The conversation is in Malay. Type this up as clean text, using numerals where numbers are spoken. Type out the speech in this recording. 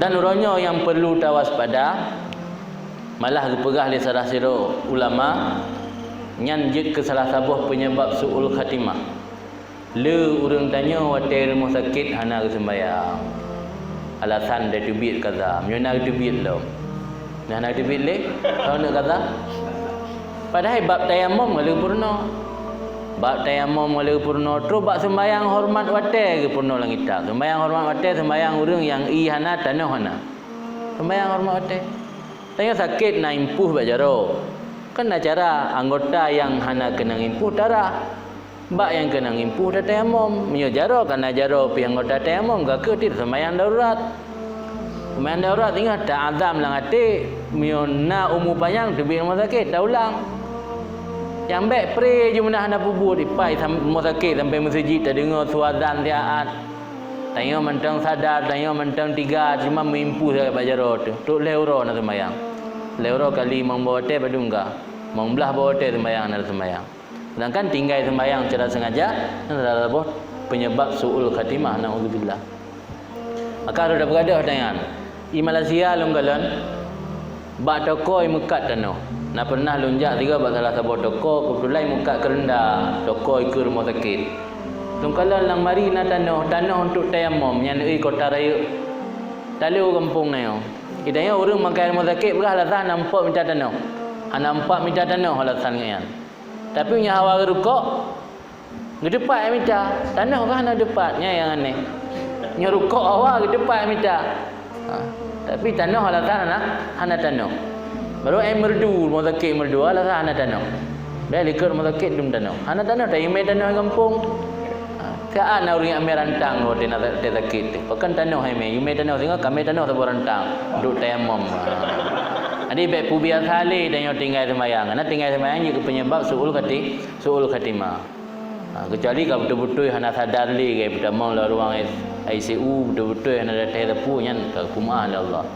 Dan uronyo yang perlu tawaspada malah dipegah oleh salah siro ulama nyan je ke salah sabuh penyebab suul khatimah. Le urang tanya wate rumah sakit hana ke sembahyang. Alasan dia tubit kaza. Menyana tubit lo. Hana tubit le, kau nak kaza. Padahal bab tayamum le purna. Bab tayamum le purna, terus bab sembahyang hormat wate ke purna langit tak. Sembahyang hormat wate sembahyang urang yang i hana tanah hana. Sembahyang hormat wate. Tanya sakit nak impuh bajaro. Kan cara anggota yang hana kena impuh darah. Bak yang kena impuh dah tayamum. Menyo jaro kan jaro pi anggota tayamum ke tidak sembahyang darurat. Sembahyang darurat tinggal tak azam lang hati. Menyo na umur panjang tu bi rumah sakit dah ulang. Yang baik pray je mana hana pubu dipai rumah sakit sampai masjid tak dengar suara azan tiaat. Tanya mentang sadar, tanya mentang tiga cuma mimpu saya bajaro tu. Tok leuro nak sembahyang. Leuro kali membawa teh badungga. Membelah bawa teh sembahyang nak sembahyang. Sedangkan tinggal sembahyang secara sengaja adalah penyebab suul khatimah, naudzubillah. Maka ada berada dengan di Malaysia longgalan bak toko mekat tanah. Nak pernah lonjak tiga bak salah satu toko kebetulan mekat kerendah toko ke rumah sakit. Longgalan lang mari na tanah untuk tayamum yang di kota raya. Talu kampung ni. Idanya orang makan rumah sakit berah alasan nampak minta tanah. Nampak minta tanah alasan kan. Tapi punya hawa rukuk gedepat minta. Tanah kan ada depatnya yang aneh. Nya rukuk hawa gedepat minta. Tapi tanah alasan hana tanah. Baru merdu rumah sakit merdu alasan hana tanah. Dah likut rumah sakit dum tanah. Hana tanah tak imai tanah kampung. Kaan orang ambil rantang lo dia sakit. Pakan tanah hai imai tanah sehingga kami tanah sebuah rantang duk tayamum. Adi baik pu biasa le dan yang tinggal sembahyang. Karena tinggal sembahyang juga penyebab suul khatimah. Kecuali kalau betul-betul hana sadar le ke betul mau la ruang ICU betul-betul hana ada tepu nyan ke kumah Allah.